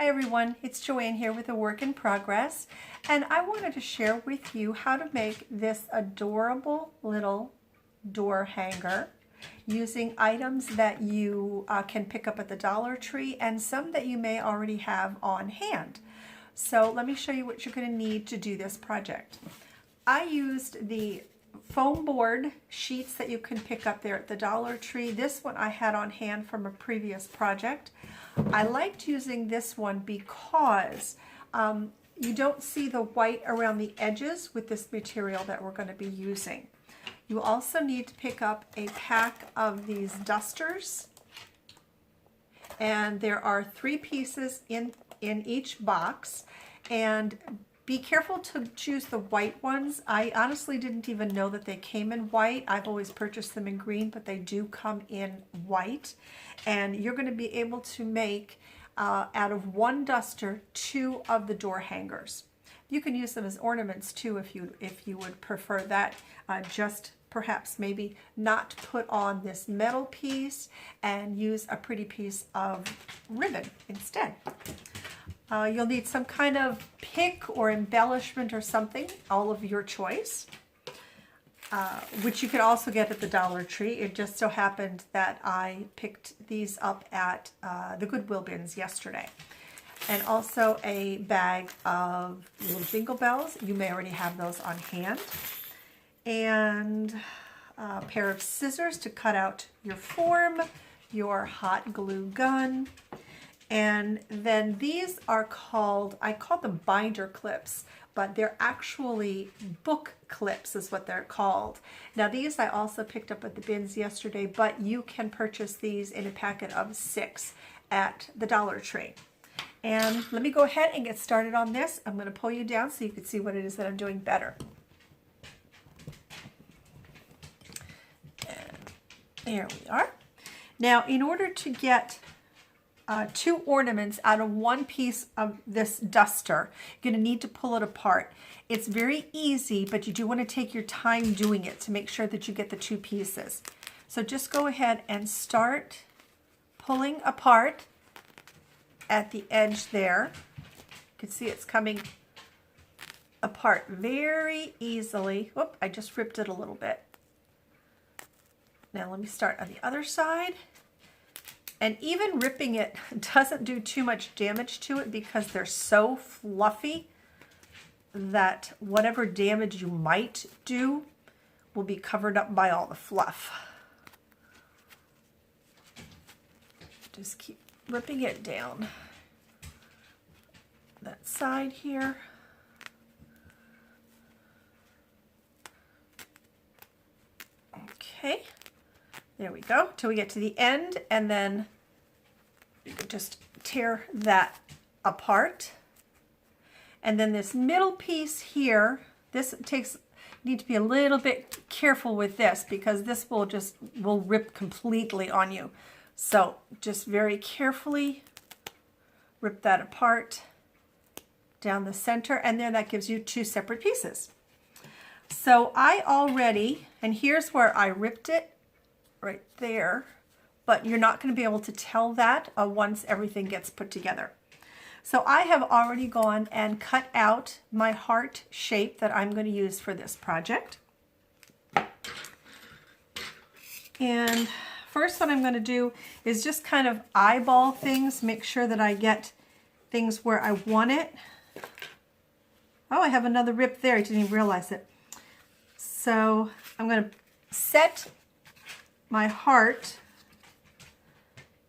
Hi everyone, it's Joanne here with a work in progress, and I wanted to share with you how to make this adorable little door hanger using items that you can pick up at the Dollar Tree and some that you may already have on hand. So let me show you what you're going to need to do this project. I used the foam board sheets that you can pick up there at the Dollar Tree. This one I had on hand from a previous project. I liked using this one because you don't see the white around the edges with this material that we're going to be using. You also need to pick up a pack of these dusters, and there are 3 pieces in each box, and be careful to choose the white ones. I honestly didn't even know that they came in white. I've always purchased them in green, but they do come in white. And you're going to be able to make, out of 1 duster, 2 of the door hangers. You can use them as ornaments too if you would prefer that. Just perhaps maybe not put on this metal piece and use a pretty piece of ribbon instead. You'll need some kind of pick or embellishment or something, all of your choice, which you could also get at the Dollar Tree. It just so happened that I picked these up at the Goodwill bins yesterday. And also a bag of little jingle bells. You may already have those on hand. And a pair of scissors to cut out your form, your hot glue gun. And then these are called, I call them binder clips, but they're actually book clips is what they're called. Now these I also picked up at the bins yesterday, but you can purchase these in a packet of 6 at the Dollar Tree. And let me go ahead and get started on this. I'm going to pull you down so you can see what it is that I'm doing better. And there we are. Now in order to get 2 ornaments out of 1 piece of this duster, you're going to need to pull it apart. It's very easy, but you do want to take your time doing it to make sure that you get the 2 pieces. So just go ahead and start pulling apart at the edge there. You can see it's coming apart very easily. Whoop, I just ripped it a little bit. Now let me start on the other side. And even ripping it doesn't do too much damage to it because they're so fluffy that whatever damage you might do will be covered up by all the fluff. Just keep ripping it down that side here. Okay. There we go, till we get to the end, and then you can just tear that apart. And then this middle piece here, need to be a little bit careful with this because this will rip completely on you. So just very carefully rip that apart down the center, and then that gives you 2 separate pieces. So I already, and here's where I ripped it, right there, but you're not going to be able to tell that once everything gets put together. So I have already gone and cut out my heart shape that I'm going to use for this project. And first what I'm going to do is just kind of eyeball things, make sure that I get things where I want it. Oh, I have another rip there. I didn't even realize it. So I'm going to set my heart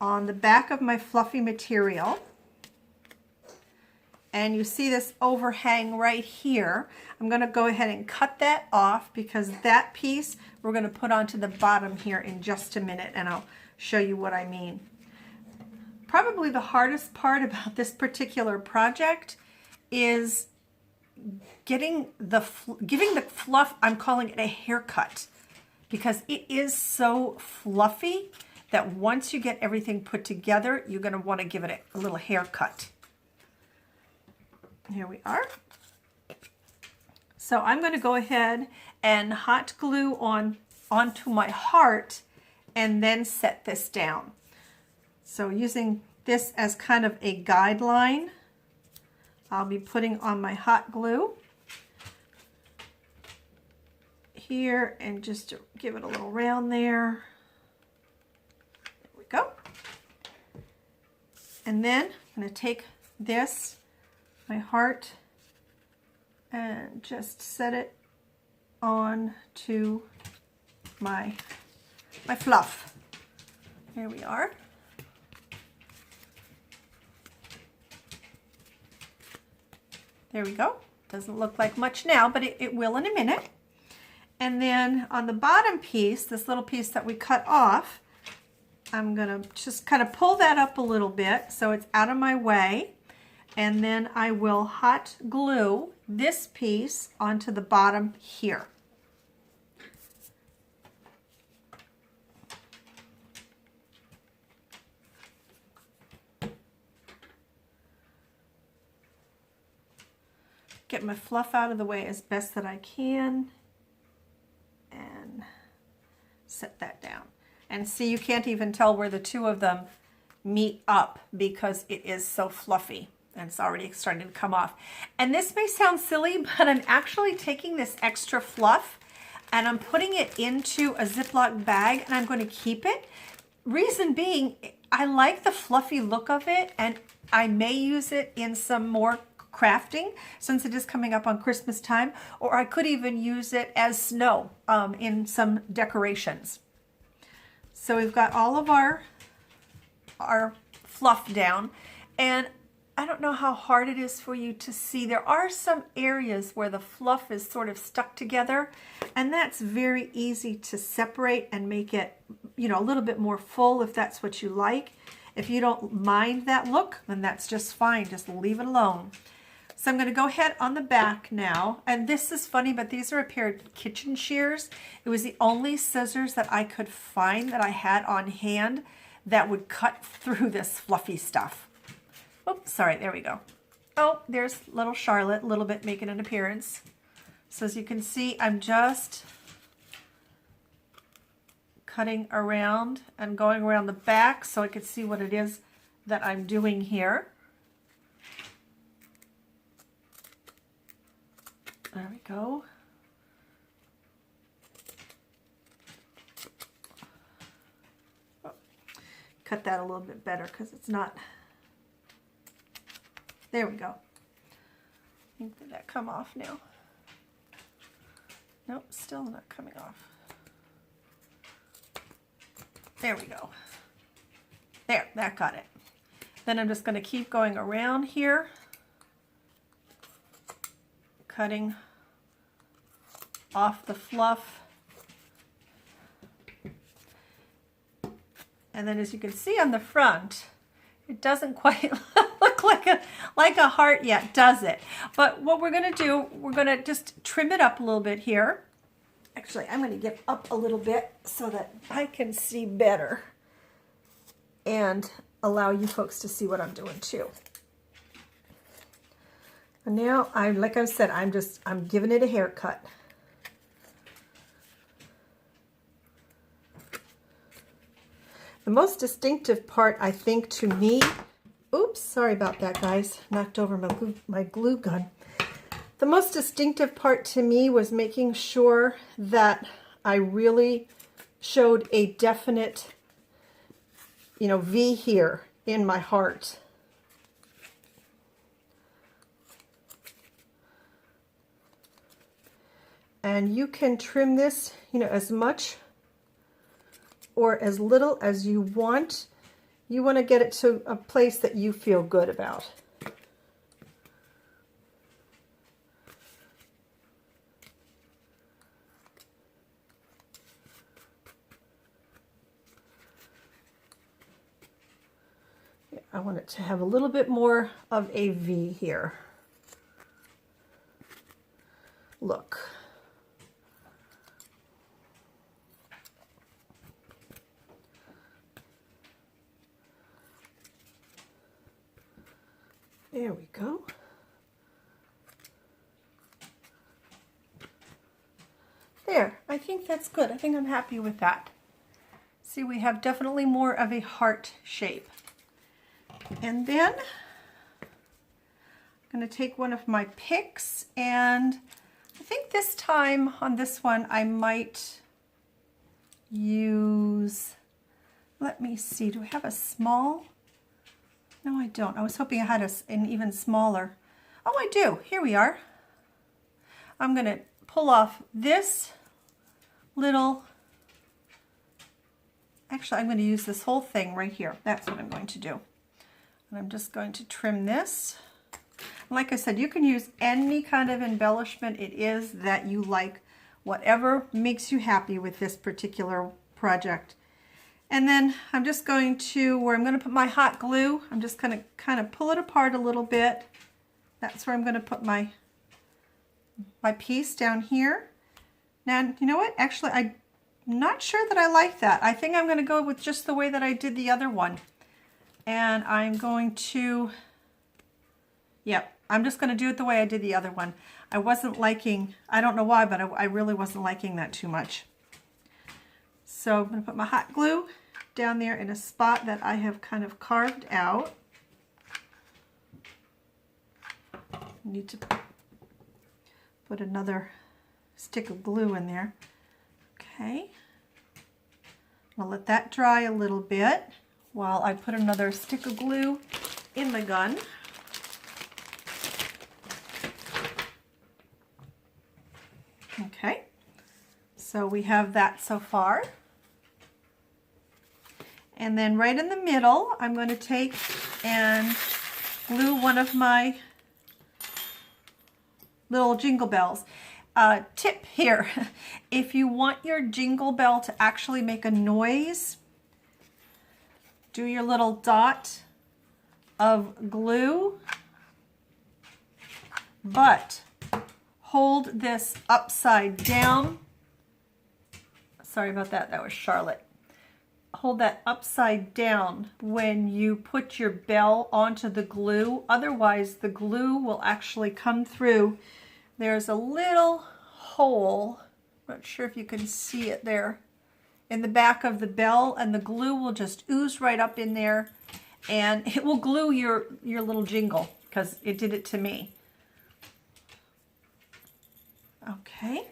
on the back of my fluffy material, and you see this overhang right here. I'm going to go ahead and cut that off because that piece we're going to put onto the bottom here in just a minute, and I'll show you what I mean. Probably the hardest part about this particular project is giving the fluff, I'm calling it a haircut, because it is so fluffy that once you get everything put together, you're going to want to give it a little haircut. Here we are. So I'm going to go ahead and hot glue onto my heart and then set this down. So using this as kind of a guideline. I'll be putting on my hot glue here and just to give it a little round there. There we go. And then I'm going to take this, my heart, and just set it on to my fluff. There we are. There we go. Doesn't look like much now, but it will in a minute. And then on the bottom piece, this little piece that we cut off, I'm gonna just kind of pull that up a little bit so it's out of my way. And then I will hot glue this piece onto the bottom here. Get my fluff out of the way as best that I can and set that down. And see, you can't even tell where the two of them meet up because it is so fluffy and it's already starting to come off. And this may sound silly, but I'm actually taking this extra fluff and I'm putting it into a Ziploc bag and I'm going to keep it. Reason being, I like the fluffy look of it and I may use it in some more crafting since it is coming up on Christmas time, or I could even use it as snow in some decorations. So we've got all of our fluff down, and I don't know how hard it is for you to see. There are some areas where the fluff is sort of stuck together, and that's very easy to separate and make it, you know, a little bit more full if that's what you like. If you don't mind that look, then that's just fine. Just leave it alone. So I'm going to go ahead on the back now, and this is funny, but these are a pair of kitchen shears. It was the only scissors that I could find that I had on hand that would cut through this fluffy stuff. Oops, sorry, there we go. Oh, there's little Charlotte, a little bit making an appearance. So as you can see, I'm just cutting around and going around the back so I can see what it is that I'm doing here. There we go. Oh, cut that a little bit better because it's not. There we go. I think did that come off now? Nope, still not coming off. There we go. There, that got it. Then I'm just going to keep going around here, cutting off the fluff. And then as you can see on the front, it doesn't quite look like a heart yet, does it? But what we're going to do, we're going to just trim it up a little bit here. Actually, I'm going to get up a little bit so that I can see better and allow you folks to see what I'm doing too. And now, like I said, I'm giving it a haircut. The most distinctive part, I think, to me, oops, sorry about that, guys. Knocked over my glue gun. The most distinctive part to me was making sure that I really showed a definite, you know, V here in my heart. And you can trim this, you know, as much or as little as you want. You want to get it to a place that you feel good about. Yeah, I want it to have a little bit more of a V here. Look. There we go. There, I think that's good. I think I'm happy with that. See, we have definitely more of a heart shape. And then I'm going to take one of my picks, and I think this time on this one I might use, let me see, do I have a small? No, I don't. I was hoping I had an even smaller. Oh, I do. Here we are. I'm going to pull off this little, actually I'm going to use this whole thing right here. That's what I'm going to do. And I'm just going to trim this. Like I said, you can use any kind of embellishment it is that you like, whatever makes you happy with this particular project. And then I'm just going to, where I'm going to put my hot glue, I'm just going to kind of pull it apart a little bit. That's where I'm going to put my piece down here. Now, you know what? Actually, I'm not sure that I like that. I think I'm going to go with just the way that I did the other one. And I'm going to, yep, I'm just going to do it the way I did the other one. I wasn't liking, I don't know why, but I really wasn't liking that too much. So I'm going to put my hot glue down there in a spot that I have kind of carved out. Need to put another stick of glue in there. Okay. I'll let that dry a little bit while I put another stick of glue in the gun. Okay. So we have that so far. And then right in the middle, I'm going to take and glue one of my little jingle bells. Tip here, if you want your jingle bell to actually make a noise, do your little dot of glue, but hold this upside down. Sorry about that, that was Charlotte. Hold that upside down when you put your bell onto the glue. Otherwise, the glue will actually come through. There's a little hole, not sure if you can see it there, in the back of the bell, and the glue will just ooze right up in there, and it will glue your little jingle, because it did it to me. Okay.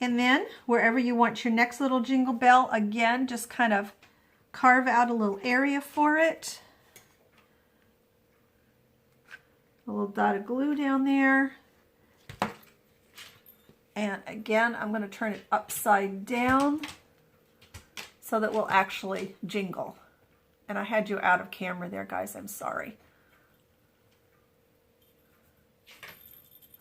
And then wherever you want your next little jingle bell, again, just kind of carve out a little area for it. A little dot of glue down there. And again, I'm going to turn it upside down so that we'll actually jingle. And I had you out of camera there, guys. I'm sorry.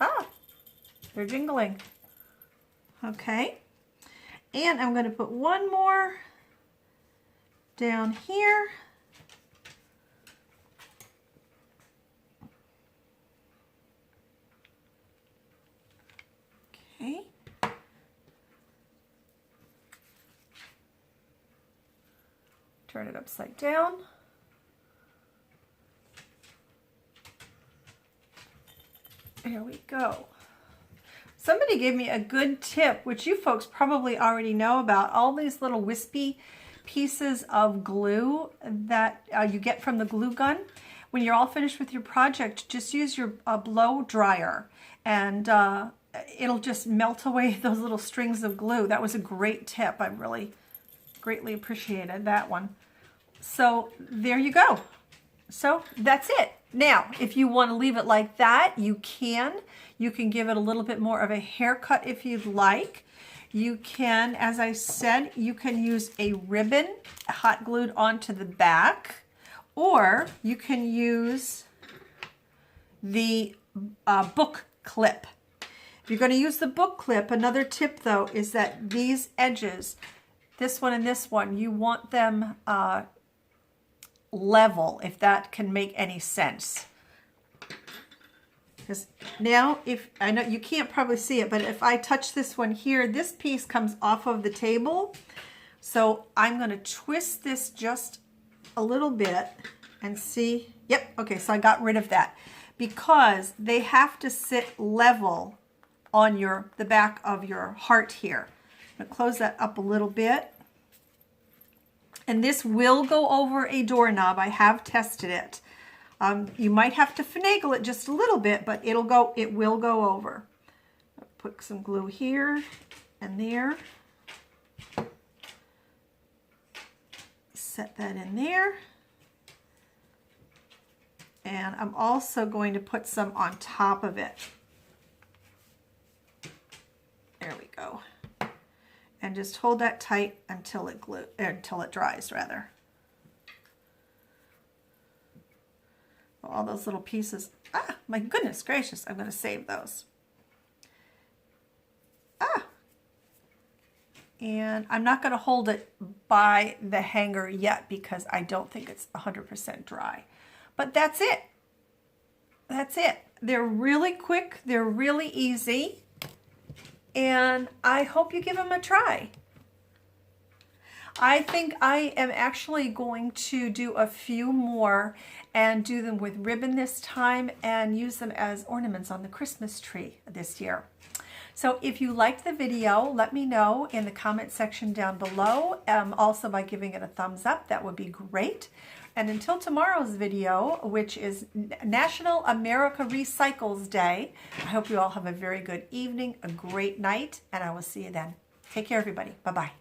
Ah, they're jingling. Okay, and I'm going to put one more down here. Okay. Turn it upside down. There we go. Somebody gave me a good tip, which you folks probably already know about, all these little wispy pieces of glue that you get from the glue gun. When you're all finished with your project, just use your blow dryer, and it'll just melt away those little strings of glue. That was a great tip. I really greatly appreciated that one. So there you go. So that's it. Now, if you want to leave it like that, you can. You can give it a little bit more of a haircut if you'd like. You can, as I said, you can use a ribbon hot glued onto the back, or you can use the book clip. If you're going to use the book clip, another tip though is that these edges, this one and this one, you want them level, if that can make any sense. Because now, if I know you can't probably see it, but if I touch this one here, this piece comes off of the table. So I'm going to twist this just a little bit and see. Yep, okay, so I got rid of that because they have to sit level on the back of your heart here. I'm going to close that up a little bit. And this will go over a doorknob. I have tested it. You might have to finagle it just a little bit, but it will go over. Put some glue here and there. Set that in there. And I'm also going to put some on top of it. There we go. And just hold that tight until it dries, rather. All those little pieces. Ah, my goodness gracious, I'm going to save those. Ah. And I'm not going to hold it by the hanger yet because I don't think it's 100% dry. But that's it. That's it. They're really quick. They're really easy. And I hope you give them a try. I think I am actually going to do a few more and do them with ribbon this time and use them as ornaments on the Christmas tree this year. So if you liked the video, let me know in the comment section down below. Also by giving it a thumbs up, that would be great. And until tomorrow's video, which is National America Recycles Day, I hope you all have a very good evening, a great night, and I will see you then. Take care, everybody. Bye-bye.